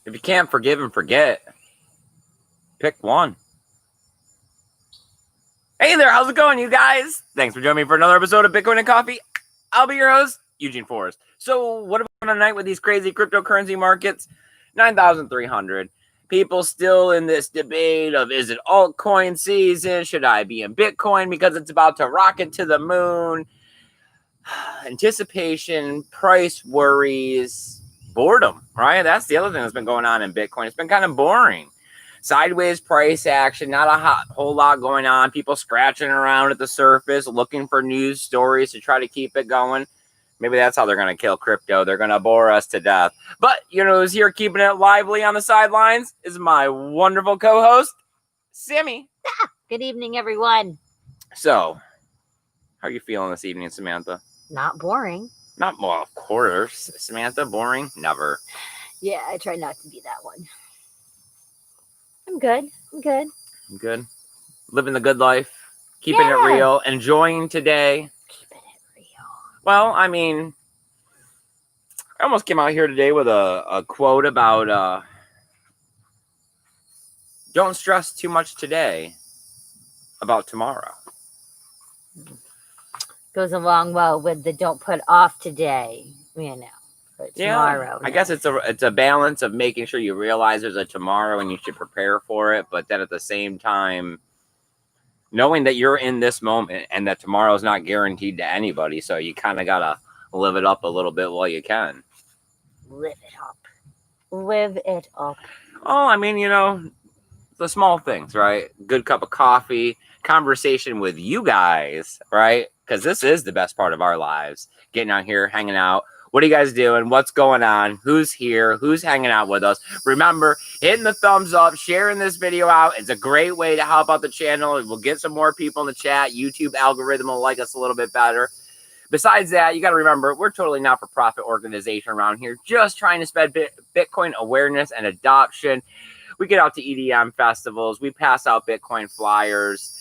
If you can't forgive and forget, pick one. Hey there, how's it going, you guys? Thanks for joining me for another episode of Bitcoin and Coffee. I'll be your host, Eugene Forrest. So, what are we doing tonight with these crazy cryptocurrency markets? 9,300. People still in this debate of, is it altcoin season? Should I be in Bitcoin because it's about to rocket to the moon? Anticipation, price worries, boredom, right? That's the other thing that's been going on in Bitcoin. It's been kind of boring. Sideways price action, not a whole lot going on. People scratching around at the surface, looking for news stories to try to keep it going. Maybe that's how they're going to kill crypto. They're going to bore us to death. But, who's here keeping it lively on the sidelines is my wonderful co-host, Sammy. Good evening, everyone. So, how are you feeling this evening, Samantha? Not boring. Not, well, of course. Samantha, boring? Never. Yeah, I try not to be that one. I'm good. I'm good. Living the good life. Keeping it real. Enjoying today. Keeping it real. Well, I mean, I almost came out here today with a quote about don't stress too much today about tomorrow. Goes along well with the don't put off today, for tomorrow. I guess it's a balance of making sure you realize there's a tomorrow and you should prepare for it, but then at the same time, knowing that you're in this moment and that tomorrow is not guaranteed to anybody, so you kind of gotta live it up a little bit while you can. Live it up. Oh, I mean, the small things, right? Good cup of coffee, conversation with you guys, right? Because this is the best part of our lives. Getting out here, hanging out. What are you guys doing? What's going on? Who's here? Who's hanging out with us? Remember, hitting the thumbs up, sharing this video out. It's a great way to help out the channel. We'll get some more people in the chat. YouTube algorithm will like us a little bit better. Besides that, you got to remember, we're totally not-for-profit organization around here, just trying to spread Bitcoin awareness and adoption. We get out to EDM festivals. We pass out Bitcoin flyers.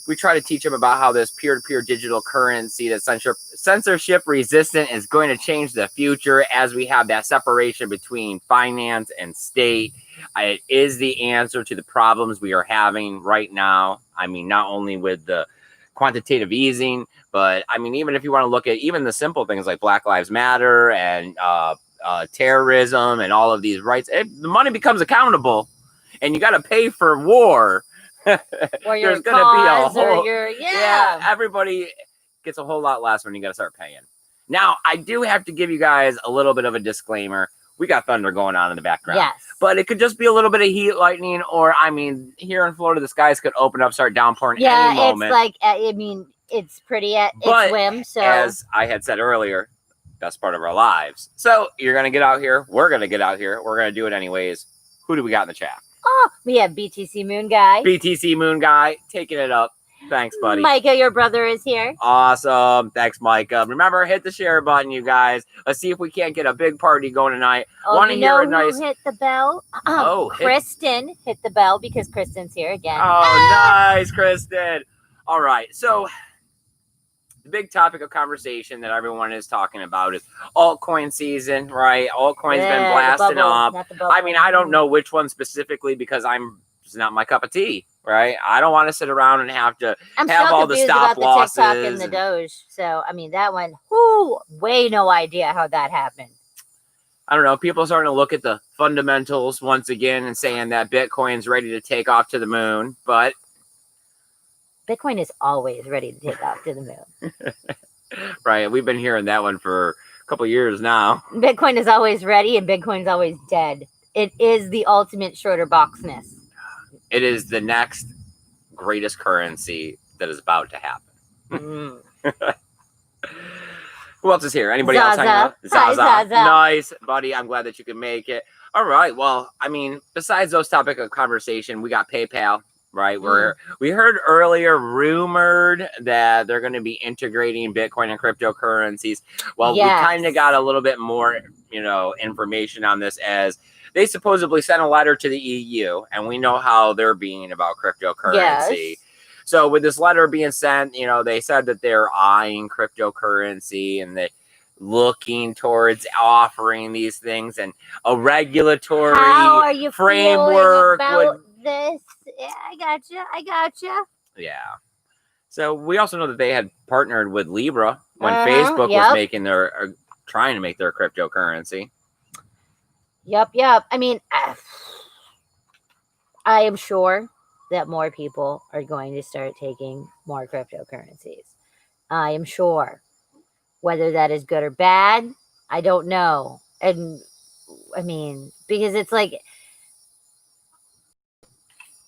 We try to teach them about how this peer-to-peer digital currency that's censorship resistant is going to change the future as we have that separation between finance and state. It is the answer to the problems we are having right now. I mean, not only with the quantitative easing, but I mean, even if you want to look at even the simple things like Black Lives Matter and terrorism and all of these rights, the money becomes accountable and you got to pay for war. Or your cause, or your everybody gets a whole lot less when you got to start paying. Now, I do have to give you guys a little bit of a disclaimer. We got thunder going on in the background. Yes. But it could just be a little bit of heat, lightning, or, I mean, here in Florida, the skies could open up, start downpouring any moment. Yeah, it's like, it's pretty at its whim. So, as I had said earlier, best part of our lives. So, you're going to get out here. We're going to get out here. We're going to do it anyways. Who do we got in the chat? Oh, we have BTC Moon Guy. BTC Moon Guy, taking it up. Thanks, buddy. Micah, your brother, is here. Awesome. Thanks, Micah. Remember, hit the share button, you guys. Let's see if we can't get a big party going tonight. Oh, who hit the bell? Kristen hit the bell because Kristen's here again. Oh, nice, Kristen. All right. So, the big topic of conversation that everyone is talking about is altcoin season, right? Altcoin's been blasting up. I mean, I don't know which one specifically because it's not my cup of tea, right? I don't want to sit around and have to have all the stop losses. I'm so confused about the TikTok and the Doge. So, I mean, that one, way no idea how that happened. I don't know. People are starting to look at the fundamentals once again and saying that Bitcoin's ready to take off to the moon, but Bitcoin is always ready to take off to the moon. Right. We've been hearing that one for a couple of years now. Bitcoin is always ready and Bitcoin's always dead. It is the ultimate shorter boxness. It is the next greatest currency that is about to happen. Who else is here? Anybody else hanging out? Zaza. Hi, Zaza. Nice, buddy. I'm glad that you can make it. All right. Well, I mean, besides those topics of conversation, we got PayPal. Right, we heard earlier rumored that they're going to be integrating Bitcoin and cryptocurrencies. Well, yes. We kind of got a little bit more, information on this as they supposedly sent a letter to the EU, and we know how they're being about cryptocurrency. Yes. So with this letter being sent, they said that they're eyeing cryptocurrency and that looking towards offering these things, and a regulatory How are you framework about this? Yeah, I gotcha. Yeah. So we also know that they had partnered with Libra when Facebook was making trying to make their cryptocurrency. Yep. I mean, I am sure that more people are going to start taking more cryptocurrencies. I am sure. Whether that is good or bad, I don't know. And I mean, because it's like,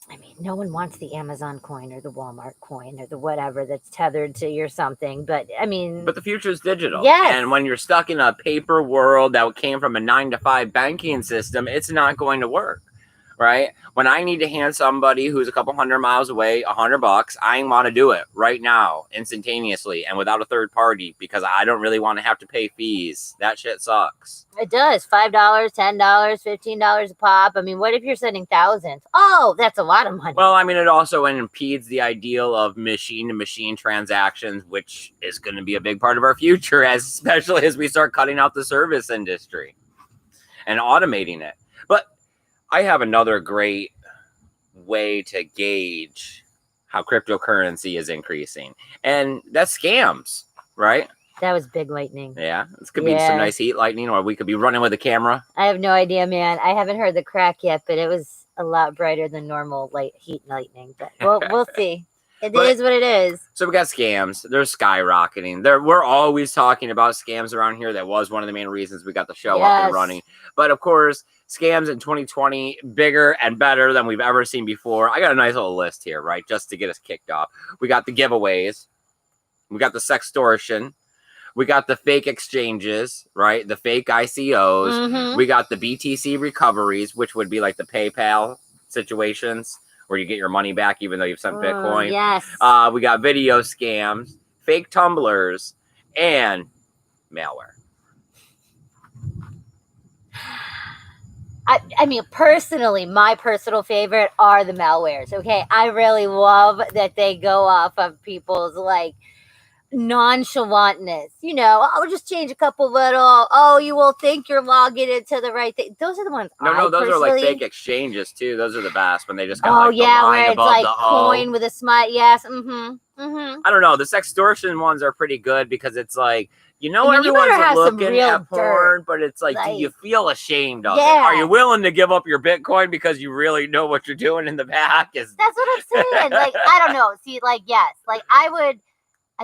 I mean, no one wants the Amazon coin or the Walmart coin or the whatever that's tethered to your something. But I mean, but the future is digital. Yes. And when you're stuck in a paper world that came from a 9-to-5 banking system, it's not going to work. Right? When I need to hand somebody who's a couple hundred miles away $100, I want to do it right now, instantaneously, and without a third party, because I don't really want to have to pay fees. That shit sucks. It does. $5, $10, $15 a pop. I mean, what if you're sending thousands? Oh, that's a lot of money. Well, I mean, it also impedes the ideal of machine-to-machine transactions, which is going to be a big part of our future, especially as we start cutting out the service industry and automating it. But I have another great way to gauge how cryptocurrency is increasing, and that's scams, right? That was big lightning. Yeah, this could be some nice heat lightning, or we could be running with a camera. I have no idea, man. I haven't heard the crack yet, but it was a lot brighter than normal heat lightning. But we'll see. It is what it is. So we got scams. They're skyrocketing. We're always talking about scams around here. That was one of the main reasons we got the show up and running. But of course, scams in 2020, bigger and better than we've ever seen before. I got a nice little list here, right? Just to get us kicked off. We got the giveaways. We got the sextortion. We got the fake exchanges, right? The fake ICOs. Mm-hmm. We got the BTC recoveries, which would be like the PayPal situations where you get your money back even though you've sent Bitcoin. Yes. We got video scams, fake tumblers, and malware. I mean, personally, my personal favorite are the malwares. Okay, I really love that they go off of people's nonchalantness. I'll just change a couple little. Oh, you will think you're logging into the right thing. Those are the ones. No, those are like fake exchanges too. Those are the best when they just got where it's like coin with a smile. Yes. I don't know. The sextortion ones are pretty good because it's like. Everyone's looking at porn, but it's like, do you feel ashamed of it? Are you willing to give up your Bitcoin because you really know what you're doing in the back? That's what I'm saying. I don't know. See, yes. I would,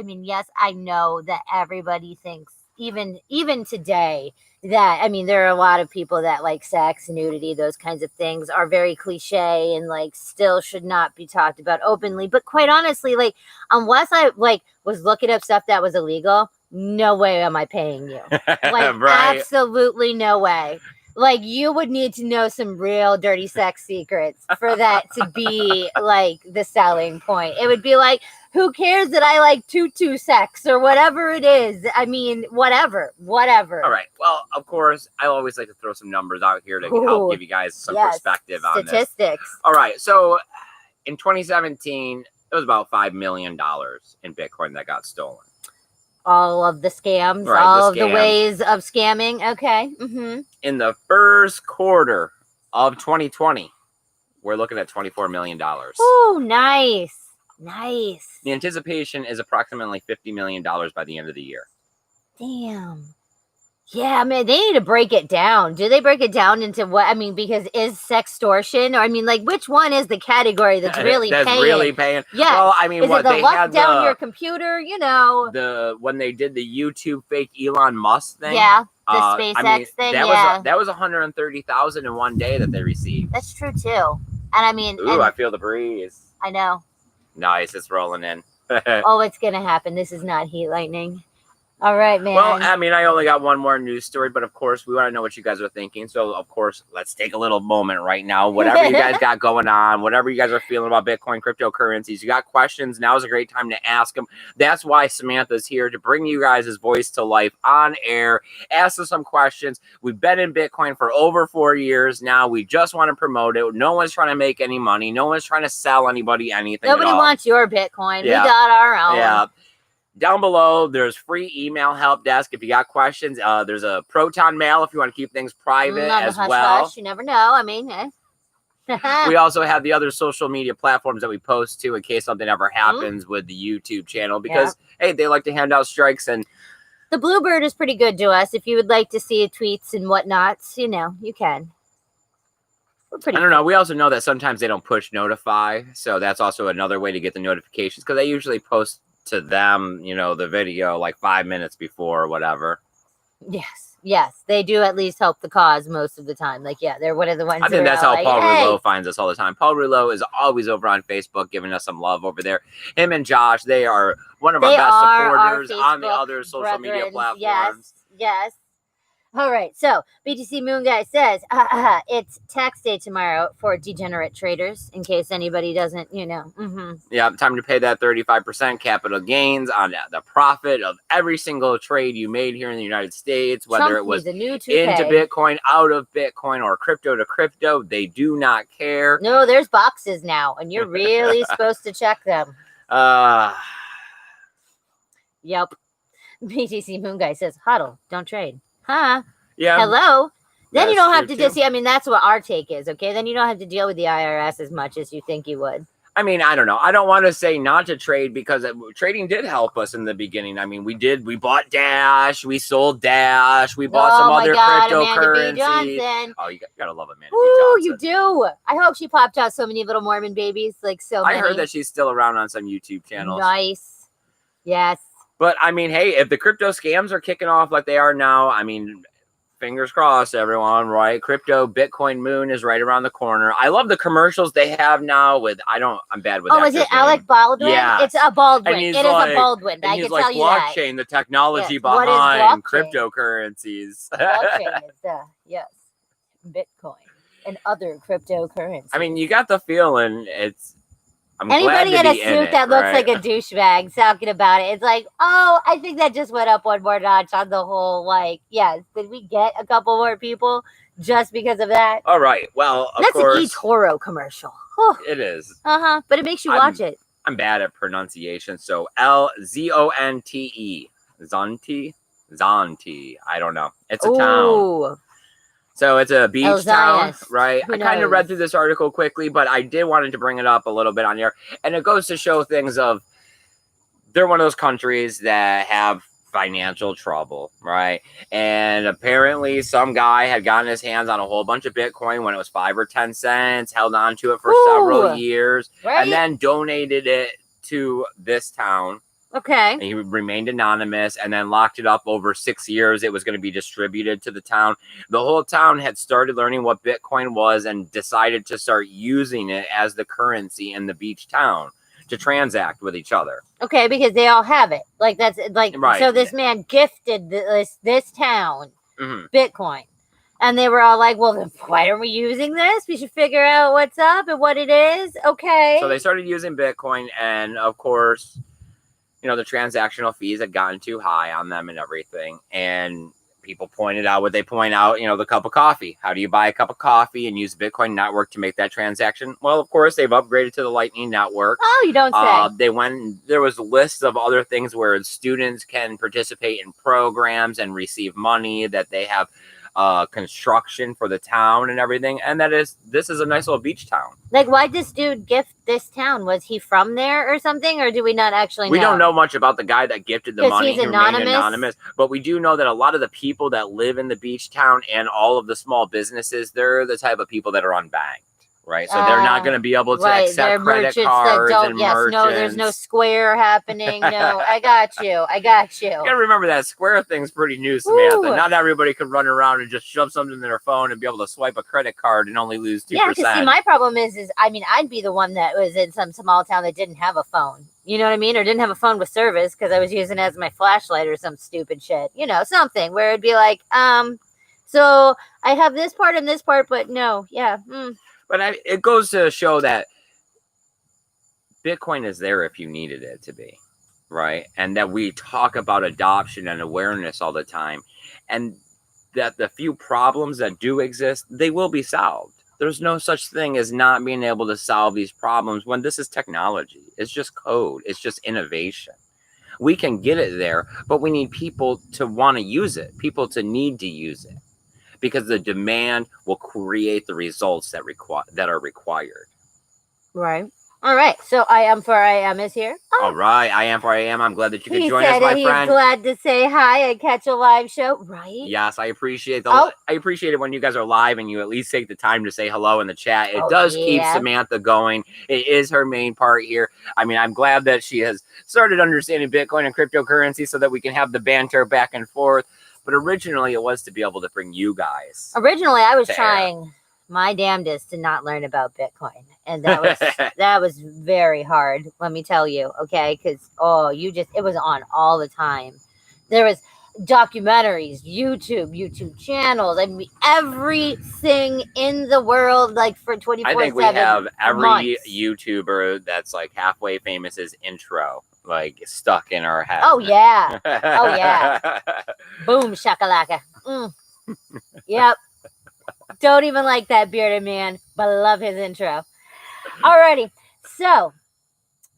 yes, I know that everybody thinks, even today, that, there are a lot of people that like sex, nudity, those kinds of things are very cliche and still should not be talked about openly. But quite honestly, unless I was looking up stuff that was illegal, no way am I paying you. Right. Absolutely no way. You would need to know some real dirty sex secrets for that to be the selling point. It would be who cares that I like tutu sex or whatever it is? Whatever. All right. Well, of course, I always like to throw some numbers out here to help give you guys some perspective on statistics. This. All right. So in 2017, it was about $5 million in Bitcoin that got stolen. All of the scams, all of the ways of scamming. Okay. Mm-hmm. In the first quarter of 2020, we're looking at $24 million. Oh, nice. Nice. The anticipation is approximately $50 million by the end of the year. Damn. Yeah, they need to break it down. Do they break it down into what? Because is sextortion, or which one is the category that's really paying? Really paying? Yeah. Well, is it the lock down your computer? When they did the YouTube fake Elon Musk thing. Yeah, the SpaceX thing. That was 130,000 in one day that they received. That's true too. And I feel the breeze. I know. Nice, it's rolling in. Oh, it's gonna happen. This is not heat lightning. All right, man. Well, I only got one more news story, but of course, we want to know what you guys are thinking. So, of course, let's take a little moment right now. Whatever you guys got going on, whatever you guys are feeling about Bitcoin, cryptocurrencies, you got questions, now is a great time to ask them. That's why Samantha's here, to bring you guys' voice to life on air. Ask us some questions. We've been in Bitcoin for over 4 years now. We just want to promote it. No one's trying to make any money. No one's trying to sell anybody anything. Nobody wants your Bitcoin. Yeah. We got our own. Yeah. Down below, there's free email help desk if you got questions. There's a Proton mail if you want to keep things private On the as hush well. hush, you never know. I mean, We also have the other social media platforms that we post to in case something ever happens with the YouTube channel because, hey, they like to hand out strikes. And the Bluebird is pretty good to us. If you would like to see tweets and whatnots, you know, you can. We're pretty I don't know. We also know that sometimes they don't push notify. So that's also another way to get the notifications because they usually post to them, you know, the video like 5 minutes before or whatever. Yes, they do at least help the cause most of the time. Like, yeah, they're one of the ones. I think that's how like, Paul hey. Rouleau finds us all the time. Paul Rouleau is always over on Facebook giving us some love over there. Him and Josh, they are one of our best supporters on the other social media platforms. Yes. All right, so BTC Moon Guy says it's tax day tomorrow for degenerate traders, in case anybody doesn't, you know. Yeah, time to pay that 35% capital gains on the profit of every single trade you made here in the United States, whether it was into Bitcoin, out of Bitcoin, or crypto to crypto. They do not care. No, there's boxes now, and you're really supposed to check them. Yep. BTC Moon Guy says, huddle, don't trade. Huh? Yeah. Hello? Then you don't have to just see. I mean, that's what our take is, okay? Then you don't have to deal with the IRS as much as you think you would. I mean, I don't know. I don't want to say not to trade because trading did help us in the beginning. I mean, we bought Dash, we sold Dash, we bought some other cryptocurrencies. Oh, you gotta love Amanda B. Ooh, you do. I hope she popped out so many little Mormon babies, like so many. I heard that she's still around on some YouTube channels. Nice. Yes. But I mean, hey, if the crypto scams are kicking off like they are now, I mean, fingers crossed, everyone, right? Crypto Bitcoin Moon is right around the corner. I love the commercials they have now with, I'm bad with that. Oh, is it Alec Baldwin? Yeah. It's a Baldwin. It is a Baldwin. I can tell you that. Blockchain, the technology behind cryptocurrencies. Blockchain is Bitcoin and other cryptocurrencies. I mean, you got the feeling anybody in a suit that looks like a douchebag talking about it. It's like, oh, I think that just went up one more notch on the whole. Like, did we get a couple more people just because of that? All right. Well, that's an eToro commercial. Whew. It is. But it makes you watch it. I'm bad at pronunciation. So Lzonte. Zonte. I don't know. It's a town. So it's a beach town, right? I kind of read through this article quickly, but I did wanted to bring it up a little bit on here. And it goes to show things of they're one of those countries that have financial trouble, right? And apparently some guy had gotten his hands on a whole bunch of Bitcoin when it was 5 or 10 cents, held on to it for several years, and then donated it to this town. Okay. And he remained anonymous and then locked it up over 6 years. It was going to be distributed to the town. The whole town had started learning what Bitcoin was and decided to start using it as the currency in the beach town to transact with each other. Okay, because they all have it. Like that's like so this man gifted this town Bitcoin. And they were all like, well, then why aren't we using this? We should figure out what's up and what it is. Okay. So they started using Bitcoin, and of course, you know, the transactional fees had gotten too high on them and everything. And people pointed out what they point out, you know, the cup of coffee. How do you buy a cup of coffee and use the Bitcoin network to make that transaction? Well, of course, they've upgraded to the Lightning Network. Oh, you don't say. There was lists of other things where students can participate in programs and receive money, that they have construction for the town and everything. And this is a nice little beach town. Like, why'd this dude gift this town? Was he from there or something? Or do we not actually know? We don't know much about the guy that gifted the money. He's anonymous. But we do know that a lot of the people that live in the beach town and all of the small businesses, they're the type of people that are unbanked. Right, so they're not going to be able to accept credit cards and merchants. No, there's no Square happening. No, I got you. You got to remember that Square thing's pretty new, Samantha. Not everybody can run around and just shove something in their phone and be able to swipe a credit card and only lose 2%. Yeah, because see, my problem is I mean, I'd be the one that was in some small town that didn't have a phone. You know what I mean? Or didn't have a phone with service because I was using it as my flashlight or some stupid shit. You know, something where it'd be like, so I have this part and this part, but no, But it goes to show that Bitcoin is there if you needed it to be, right? And that we talk about adoption and awareness all the time. And that the few problems that do exist, they will be solved. There's no such thing as not being able to solve these problems when this is technology. It's just code. It's just innovation. We can get it there, but we need people to want to use it, people to need to use it, because the demand will create the results that are required. Right. All right. So I am for I am is here. Oh, All right. I am for I am. I'm glad that you could he join said us, my he's friend. glad to say hi and catch a live show. Right. Yes, I appreciate Oh. I appreciate it when you guys are live and you at least take the time to say hello in the chat. It Oh, does keep yeah. Samantha going. It is her main part here. I mean, I'm glad that she has started understanding Bitcoin and cryptocurrency so that we can have the banter back and forth. But originally, it was to be able to bring you guys. Originally, I was to air. trying my damnedest to not learn about Bitcoin, and that was very hard. Let me tell you, okay? Because it was on all the time. There was documentaries, YouTube channels. I mean, everything in the world, like for 24/7. I think we have every months. YouTuber that's like halfway famous' intro like stuck in our head. Oh yeah, oh yeah. Boom shakalaka. Yep. Don't even like that bearded man, but I love his intro. Alrighty, so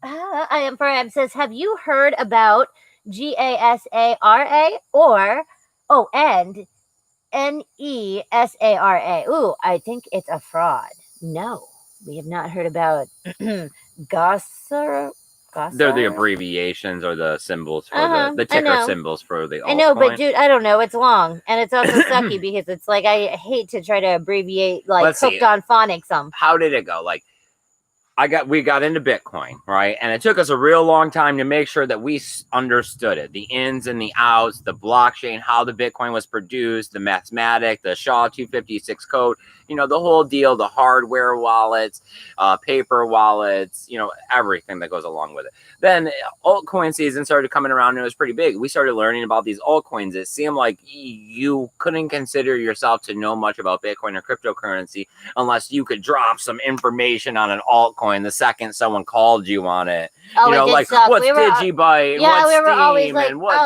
I am for Am says, have you heard about GASARA or and NESARA? Ooh, I think it's a fraud. No, we have not heard about GASARA. They're the abbreviations or the symbols for the ticker symbols for the altcoin. I know, but dude, I don't know. It's long, and it's also sucky because it's like I hate to try to abbreviate like hooked on phonics. How did it go? Like we got into Bitcoin, right? And it took us a real long time to make sure that we understood it, the ins and the outs, the blockchain, how the Bitcoin was produced, the mathematic, the SHA-256 code, the whole deal, the hardware wallets, paper wallets, everything that goes along with it. Then altcoin season started coming around and it was pretty big. We started learning about these altcoins. It seemed like you couldn't consider yourself to know much about Bitcoin or cryptocurrency unless you could drop some information on an altcoin the second someone called you on it. Like suck. What's Digibyte? Yeah, what's we were Steam, always like, and what's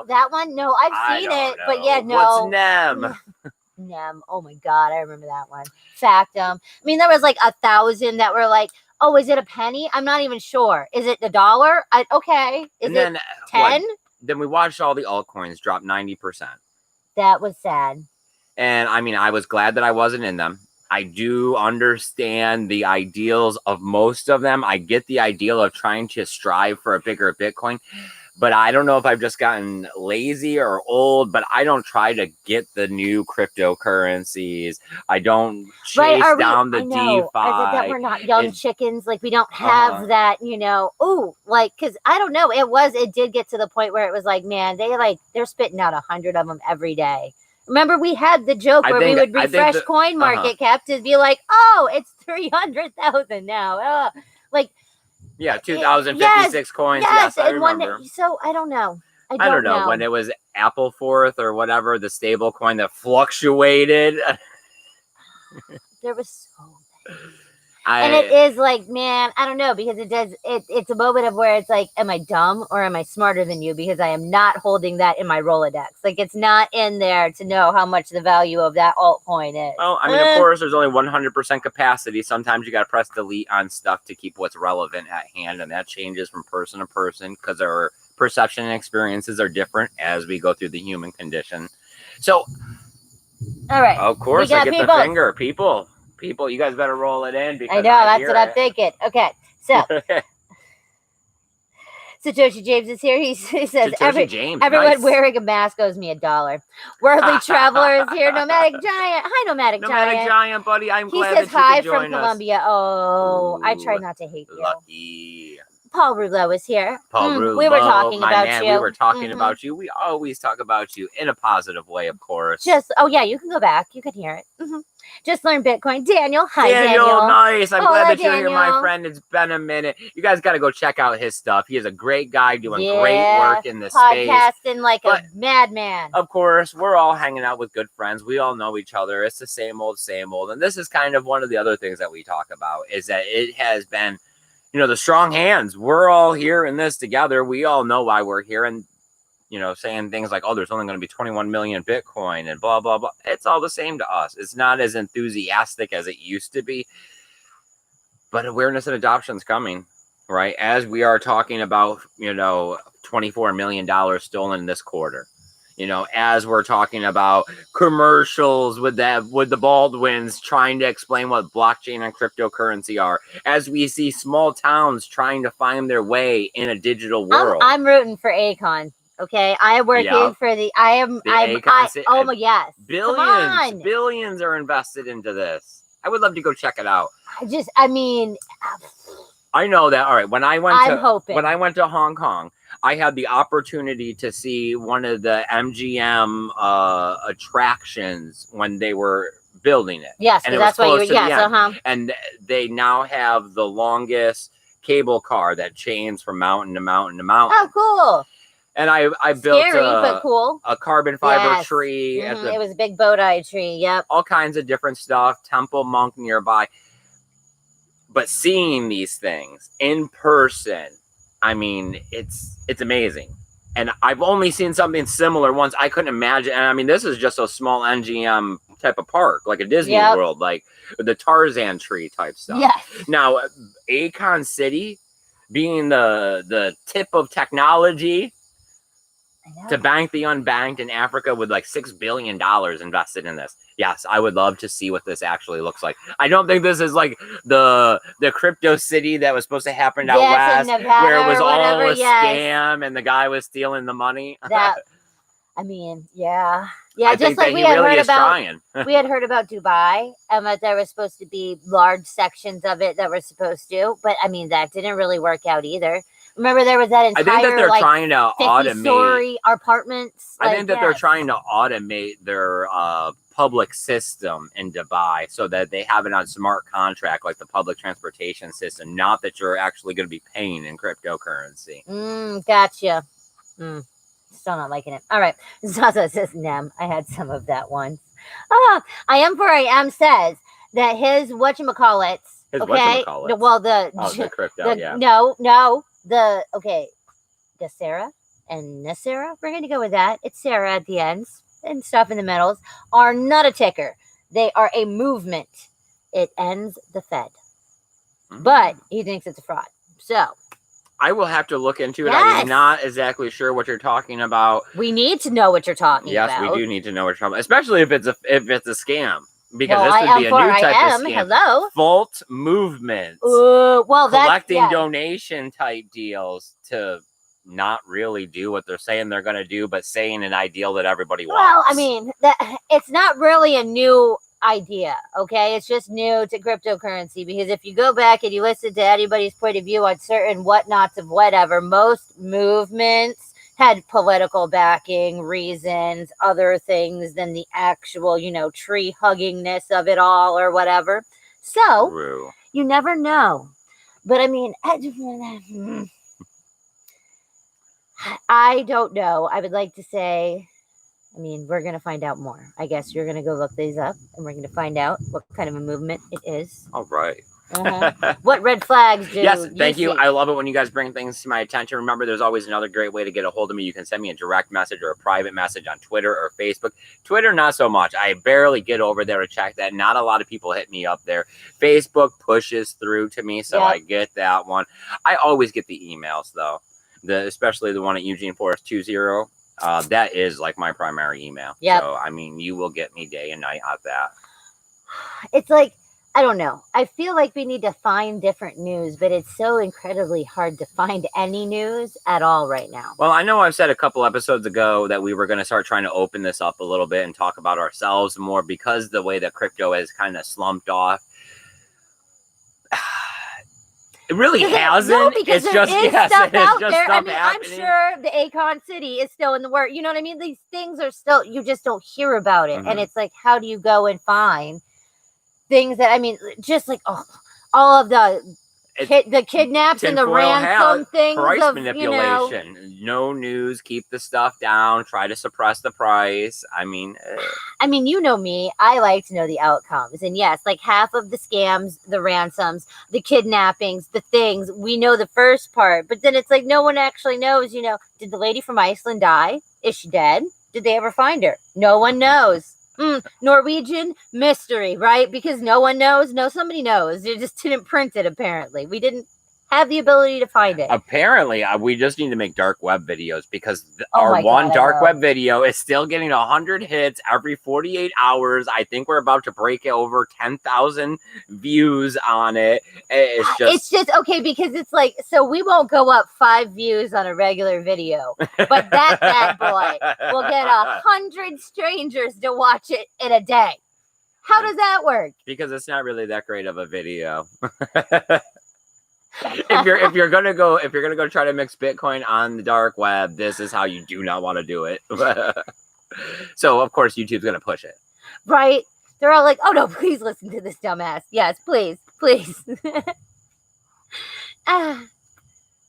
that one. No, I've seen it, but yeah, no. What's NEM? NEM. Oh my god, I remember that one. Factum. I mean, there was like 1,000 that were like, oh, is it a penny? I'm not even sure. Is it $1? Okay. Is it 10? Then we watched all the altcoins drop 90%. That was sad. And I mean, I was glad that I wasn't in them. I do understand the ideals of most of them. I get the ideal of trying to strive for a bigger Bitcoin, but I don't know if I've just gotten lazy or old, but I don't try to get the new cryptocurrencies. I don't chase down the DeFi. That we're not young chickens. Like we don't have that, because I don't know. It did get to the point where it was like, man, they're spitting out 100 of them every day. Remember, we had the joke where we would refresh coin market cap to be like, oh, it's 300,000 now. Yeah, 2,056 coins. Yes, I remember. So I don't know. I don't know when it was Apple Fourth or whatever, the stable coin that fluctuated. There was so many. And it is like, man, I don't know, because it's a moment of where it's like, am I dumb or am I smarter than you? Because I am not holding that in my Rolodex. Like, it's not in there to know how much the value of that altcoin is. Well, I mean, of course, there's only 100% capacity. Sometimes you got to press delete on stuff to keep what's relevant at hand. And that changes from person to person because our perception and experiences are different as we go through the human condition. So, all right. Of course, I get the finger. People, you guys better roll it in. Because I know, that's what I'm thinking. Okay, so Satoshi James is here. He says, everyone wearing a mask owes me $1. Worldly Traveler is here. Nomadic Giant. Hi, Nomadic Giant. Nomadic Giant, buddy. I'm glad that you could join us. He says hi from Colombia. Oh, I try not to hate you. Lucky. Paul Rouleau is here. Paul Rouleau, we were talking about you. We were talking about you. We always talk about you in a positive way, of course. You can go back. You can hear it. Just learn Bitcoin. Daniel, hi, Daniel. Nice. I'm glad that you're here, my friend. It's been a minute. You guys got to go check out his stuff. He is a great guy doing great work in this space. Podcasting like a madman. Of course, we're all hanging out with good friends. We all know each other. It's the same old, same old. And this is kind of one of the other things that we talk about is that it has been, the strong hands. We're all here in this together. We all know why we're here. And, saying things like, oh, there's only going to be 21 million Bitcoin and blah, blah, blah. It's all the same to us. It's not as enthusiastic as it used to be. But awareness and adoption is coming. right? As we are talking about, $24 million stolen this quarter. As we're talking about commercials with the Baldwins trying to explain what blockchain and cryptocurrency are, as we see small towns trying to find their way in a digital world. I'm rooting for Akon. Okay, I am working for the. I am. Oh my yes. Billions are invested into this. I would love to go check it out. I know that. All right, when I went to Hong Kong, I had the opportunity to see one of the MGM attractions when they were building it. Yes, and that's why you. Yes, And they now have the longest cable car that chains from mountain to mountain to mountain. Oh, cool! And I built but cool. a carbon fiber tree. Mm-hmm. It was a big bow tie tree. Yep. All kinds of different stuff. Temple Monk nearby. But seeing these things in person, I mean, it's amazing. And I've only seen something similar once. I couldn't imagine. And I mean, this is just a small NGM type of park, like a Disney World, like the Tarzan tree type stuff. Yes. Now, Akon City being the tip of technology to bank the unbanked in Africa with like $6 billion invested in this. Yes, I would love to see what this actually looks like. I don't think this is like the crypto city that was supposed to happen out west, Nevada, where it was all a scam and the guy was stealing the money. Yeah. Just like we had heard about. We had heard about Dubai, and that there was supposed to be large sections of it that were supposed to, but I mean that didn't really work out either. Remember, there was that entire, I think that they're trying to automate 50-story apartments. I think that they're trying to automate their public system in Dubai so that they have it on smart contract, like the public transportation system. Not that you're actually going to be paying in cryptocurrency. Gotcha. Still not liking it. All right. Zaza says, "Nem, I had some of that once." I am for I am says that his whatchamacallits. His okay. whatchamacallits? Well, the crypto. No. The Sarah and Sarah, we're going to go with that. It's Sarah at the ends and stuff in the middles are not a ticker. They are a movement. It ends the Fed. But he thinks it's a fraud. So I will have to look into it. I'm not exactly sure what you're talking about. We need to know what you're talking about. Yes, we do need to know what you're talking about, especially if it's a scam. Because this would be a new type of scam. Hello. Vault movements. Collecting donation type deals to not really do what they're saying they're going to do, but saying an ideal that everybody wants. Well, I mean, it's not really a new idea, okay? It's just new to cryptocurrency, because if you go back and you listen to anybody's point of view on certain whatnots of whatever, most movements had political backing, reasons, other things than the actual, tree huggingness of it all or whatever. So True. You never know. But I mean, I don't know. I would like to say, we're going to find out more. I guess you're going to go look these up and we're going to find out what kind of a movement it is. All right. What red flags do Yes, thank you. see? I love it when you guys bring things to my attention. Remember, there's always another great way to get a hold of me. You can send me a direct message or a private message on Twitter or Facebook. Twitter, not so much. I barely get over there to check that. Not a lot of people hit me up there. Facebook pushes through to me, so I get that one. I always get the emails, though. Especially the one at Eugene Forest 20. That is like my primary email. Yep. So, you will get me day and night at that. It's like, I don't know. I feel like we need to find different news, but it's so incredibly hard to find any news at all right now. Well, I know I've said a couple episodes ago that we were going to start trying to open this up a little bit and talk about ourselves more, because the way that crypto has kind of slumped off. It really hasn't. No, because it's there just is stuff out there. Happening. I'm sure the Akon City is still in the work. You know what I mean? These things are still, you just don't hear about it. And it's like, how do you go and find things that, just like all of the kidnaps and the ransom things price of manipulation. No news, keep the stuff down, try to suppress the price. You know me, I like to know the outcomes. And yes, like half of the scams, the ransoms, the kidnappings, the things, we know the first part, but then it's like no one actually knows, did the lady from Iceland die? Is she dead? Did they ever find her? No one knows. Norwegian mystery, right? Because no one knows. No, somebody knows. They just didn't print it, apparently. We didn't have the ability to find it. Apparently, we just need to make dark web videos because Oh our my one God, I dark know. web video is still getting 100 hits every 48 hours. I think we're about to break over 10,000 views on it. It's just okay because it's like, so we won't go up 5 views on a regular video, but that bad boy will get 100 strangers to watch it in a day. How does that work? Because it's not really that great of a video. if you're gonna go try to mix Bitcoin on the dark web, this is how you do not want to do it. So of course YouTube's gonna push it. Right? They're all like, oh no, please listen to this dumbass. Yes, please.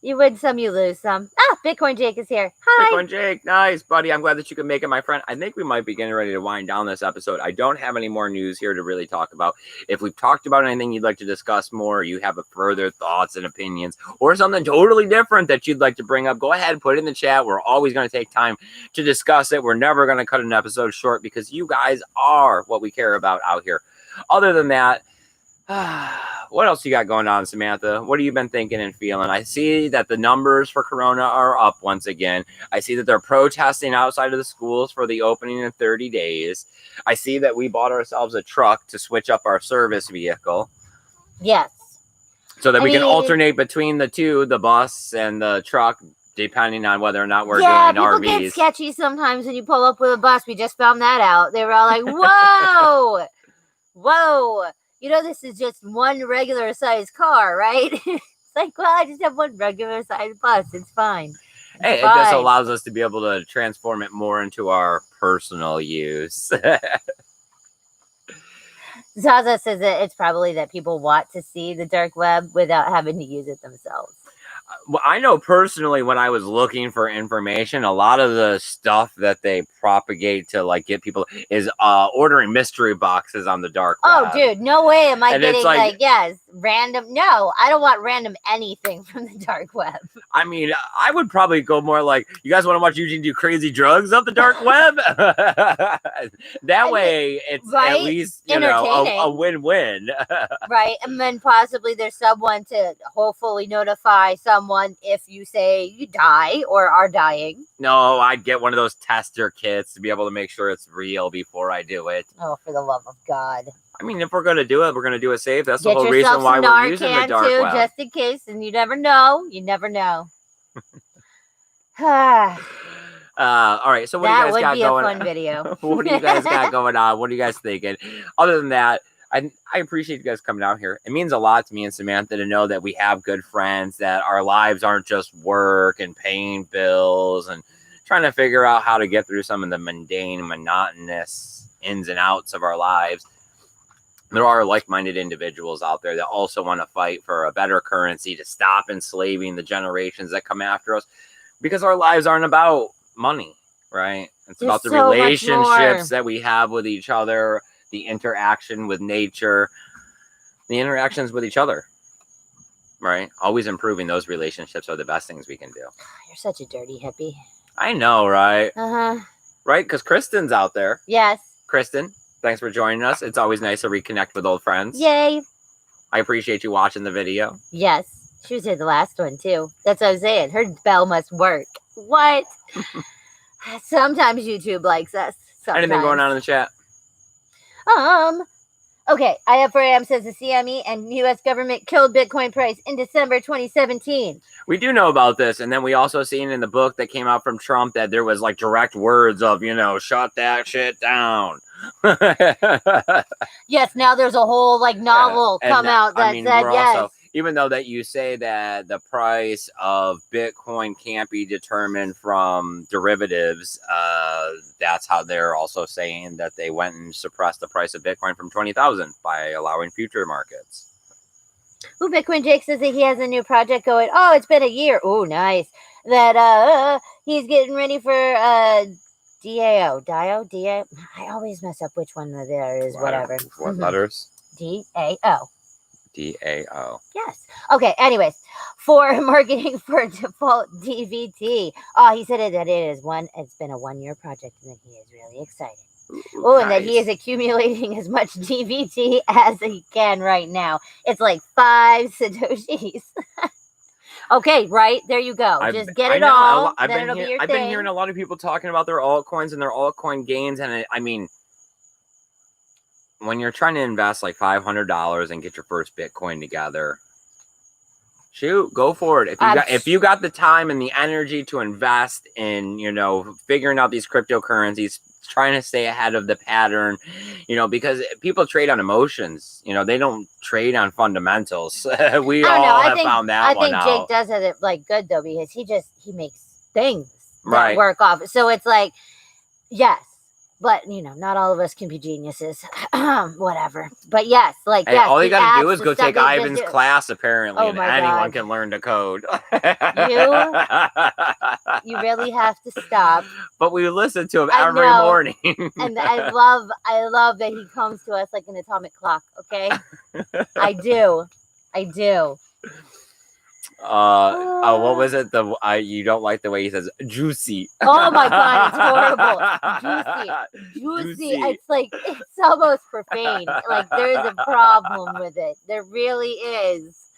You win some, you lose some. Bitcoin Jake is here. Hi. Bitcoin Jake, nice, buddy. I'm glad that you could make it, my friend. I think we might be getting ready to wind down this episode. I don't have any more news here to really talk about. If we've talked about anything you'd like to discuss more, or you have further thoughts and opinions, or something totally different that you'd like to bring up, go ahead and put it in the chat. We're always going to take time to discuss it. We're never going to cut an episode short because you guys are what we care about out here. Other than that, what else you got going on, Samantha? What have you been thinking and feeling? I see that the numbers for Corona are up once again. I see that they're protesting outside of the schools for the opening in 30 days. I see that we bought ourselves a truck to switch up our service vehicle. Yes. So that we can alternate between the two, the bus and the truck, depending on whether or not we're doing RVs. People get sketchy sometimes when you pull up with a bus. We just found that out. They were all like, whoa, whoa. You know, this is just one regular sized car, right? It's like, well, I just have one regular sized bus. It's fine. It just allows us to be able to transform it more into our personal use. Zaza says that it's probably that people want to see the dark web without having to use it themselves. Well, I know personally when I was looking for information, a lot of the stuff that they propagate to like get people is ordering mystery boxes on the dark web. Oh, dude, no way am I And getting it's like, yes, random. No, I don't want random anything from the dark web. I mean, I would probably go more like, you guys want to watch Eugene do crazy drugs up the dark web? That way, it's right? at least, you know, a win-win. Right, and then possibly there's someone to hopefully notify someone if you say you die or are dying. No, I'd get one of those tester kits to be able to make sure it's real before I do it. Oh, for the love of God. I mean, if we're going to do it, we're going to do it safe. That's Get the whole reason why we're using the dark web. Just in case, and you never know. You never know. All right, so what do you guys got going on? That would be a fun video. What do you guys got going on? What are you guys thinking? Other than that, I appreciate you guys coming out here. It means a lot to me and Samantha to know that we have good friends, that our lives aren't just work and paying bills and trying to figure out how to get through some of the mundane, monotonous ins and outs of our lives. There are like-minded individuals out there that also want to fight for a better currency to stop enslaving the generations that come after us, because our lives aren't about money, right? It's about the relationships that we have with each other, the interaction with nature, the interactions with each other, right? Always improving those relationships are the best things we can do. You're such a dirty hippie. I know, right? Uh-huh. Right? Because Kristen's out there. Yes. Kristen, thanks for joining us. It's always nice to reconnect with old friends. Yay. I appreciate you watching the video. Yes. She was here the last one, too. That's what I was saying. Her bell must work. What? Sometimes YouTube likes us. Sometimes. Anything going on in the chat? Okay. IF4AM says the CME and U.S. government killed Bitcoin price in December 2017. We do know about this. And then we also seen in the book that came out from Trump that there was like direct words of, you know, shut that shit down. Yes. Now there's a whole like novel come out that said yes. Also, even though that you say that the price of Bitcoin can't be determined from derivatives, that's how they're also saying that they went and suppressed the price of Bitcoin from 20,000 by allowing future markets. Ooh, Bitcoin Jake says that he has a new project going. Oh, it's been a year. Oh, nice. That he's getting ready for DAO. DAO? I always mess up which one there is, whatever. What letters? DAO. DAO. Yes. Okay. Anyways, for marketing for default DVT. Oh, he said that it's been a 1-year project and that he is really excited. Oh, and that he is accumulating as much DVT as he can right now. It's like 5 Satoshis. Okay, right there you go. Just get it all. Then it'll be your I've thing. been hearing a lot of people talking about their altcoins and their altcoin gains, and I mean, when you're trying to invest like $500 and get your first Bitcoin together, shoot, go for it. If you got the time and the energy to invest in, figuring out these cryptocurrencies, trying to stay ahead of the pattern, because people trade on emotions. They don't trade on fundamentals. We all have found that one out. I think Jake does have it like good though, because he makes things that Right. work off. So it's like, yes. But, not all of us can be geniuses. Whatever. But yes, like, Hey, yes. all you got to do is go take stuff Ivan's class, apparently, and anyone God. can learn to code. You really have to stop. But we listen to him every morning. And I love that he comes to us like an atomic clock, okay? I do. What was it? You don't like the way he says juicy. Oh my God, it's horrible. Juicy. It's like, it's almost profane. Like, there's a problem with it. There really is.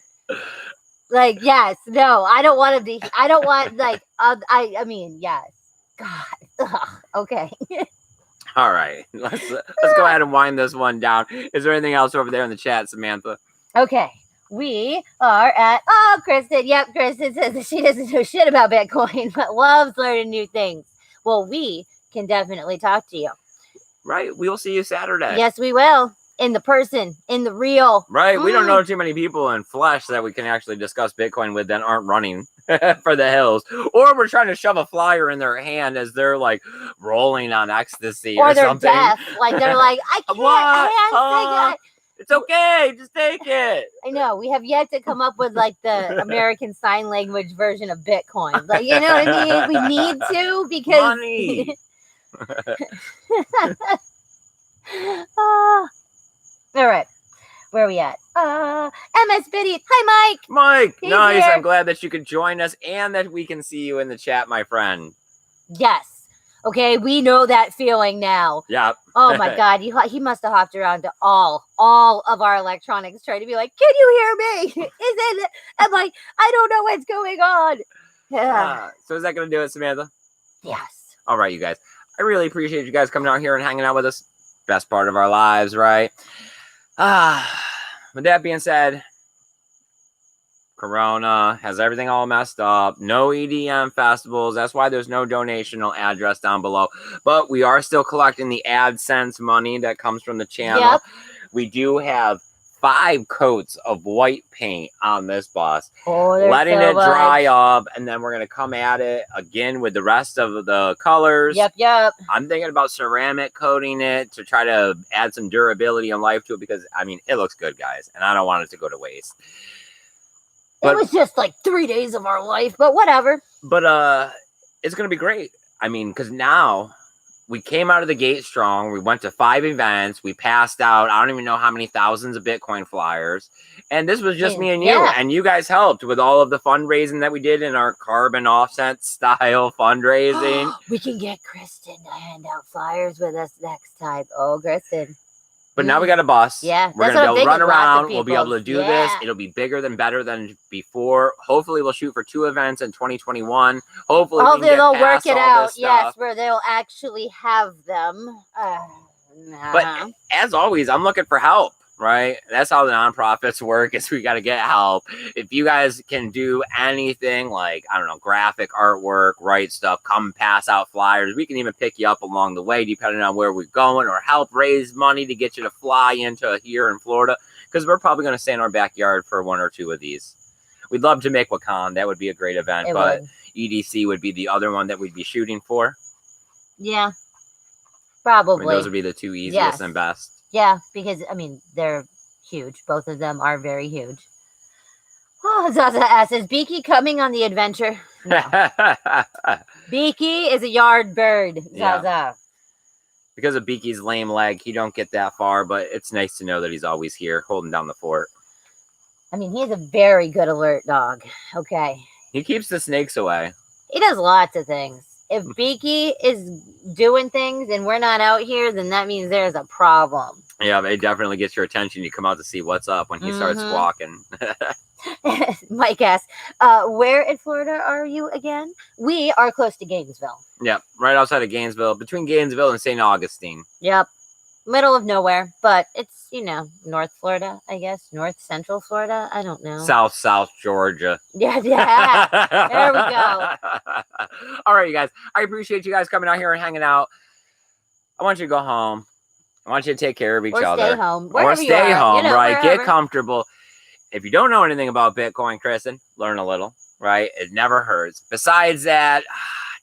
Like, yes, no, I don't want to be. I don't want I mean, yes. God. Ugh, okay. All right, let's go ahead and wind this one down. Is there anything else over there in the chat, Samantha? Okay. We are at, Kristen. Yep, Kristen says that she doesn't know shit about Bitcoin, but loves learning new things. Well, we can definitely talk to you. Right. We will see you Saturday. Yes, we will. In the real. Right. We don't know too many people in flesh that we can actually discuss Bitcoin with that aren't running for the hills. Or we're trying to shove a flyer in their hand as they're like rolling on ecstasy or they're something. Deaf. Like they're like, I can't. It's okay. Just take it. I know. We have yet to come up with like the American Sign Language version of Bitcoin. Like, you know what I mean? We need to because money. All right. Where are we at? MS Biddy. Hi, Mike. Mike. He's nice. here. I'm glad that you could join us and that we can see you in the chat, my friend. Yes. Okay, we know that feeling now. Yep. Oh my God, he must have hopped around to all of our electronics trying to be like, can you hear me? I'm like, I don't know what's going on. So is that going to do it, Samantha? Yes. All right, you guys. I really appreciate you guys coming out here and hanging out with us. Best part of our lives, right? With that being said, Corona has everything all messed up. No EDM festivals. That's why there's no donational address down below. But we are still collecting the AdSense money that comes from the channel. Yep. We do have 5 coats of white paint on this bus. Letting it dry up, and then we're going to come at it again with the rest of the colors. Yep. I'm thinking about ceramic coating it to try to add some durability and life to it because, I mean, it looks good, guys, and I don't want it to go to waste. It was just like 3 days of our life, but whatever. But it's going to be great. I mean, because now we came out of the gate strong. We went to 5 events. We passed out, I don't even know how many thousands of Bitcoin flyers. And this was just me and you. Yeah. And you guys helped with all of the fundraising that we did in our carbon offset style fundraising. We can get Kristen to hand out flyers with us next time. Oh, Kristen. But now we got a bus. Yeah. We're going to be able to run around. We'll be able to do this. It'll be better than before. Hopefully we'll shoot for 2 events in 2021. Hopefully they'll work it out. Yes, where they'll actually have them. But as always, I'm looking for help. Right? That's how the nonprofits work is we got to get help. If you guys can do anything like, I don't know, graphic artwork, write stuff, come pass out flyers. We can even pick you up along the way, depending on where we're going, or help raise money to get you to fly into here in Florida. Because we're probably going to stay in our backyard for 1 or 2 of these. We'd love to make Wakan. That would be a great event. But EDC would be the other one that we'd be shooting for. Yeah. Probably. Those would be the 2 easiest and best. Yeah, because, I mean, they're huge. Both of them are very huge. Oh, Zaza asks, is Beaky coming on the adventure? No. Beaky is a yard bird, Zaza. Yeah. Because of Beaky's lame leg, he don't get that far, but it's nice to know that he's always here, holding down the fort. I mean, he's a very good alert dog. Okay. He keeps the snakes away. He does lots of things. If Beaky is doing things and we're not out here, then that means there's a problem. Yeah, it definitely gets your attention. You come out to see what's up when he starts squawking. Mike asks, Where in Florida are you again? We are close to Gainesville. Yep, right outside of Gainesville, between Gainesville and St. Augustine. Yep. Middle of nowhere, but it's, North Florida, I guess. North Central Florida. I don't know. South Georgia. Yeah. There we go. All right, you guys. I appreciate you guys coming out here and hanging out. I want you to go home. I want you to take care of each other. Stay home. Or stay home, right? Wherever. Get comfortable. If you don't know anything about Bitcoin, Kristen, learn a little, right? It never hurts. Besides that,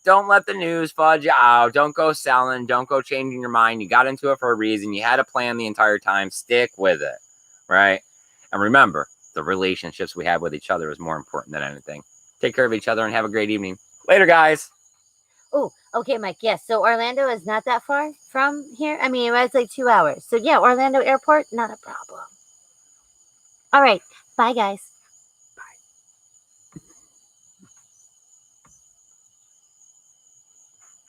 don't let the news fudge you out. Don't go selling. Don't go changing your mind. You got into it for a reason. You had a plan the entire time. Stick with it, right? And remember, the relationships we have with each other is more important than anything. Take care of each other and have a great evening. Later, guys. Oh, okay, Mike. Yes. So Orlando is not that far from here. I mean, it's like 2 hours. So yeah, Orlando Airport, not a problem. All right. Bye, guys.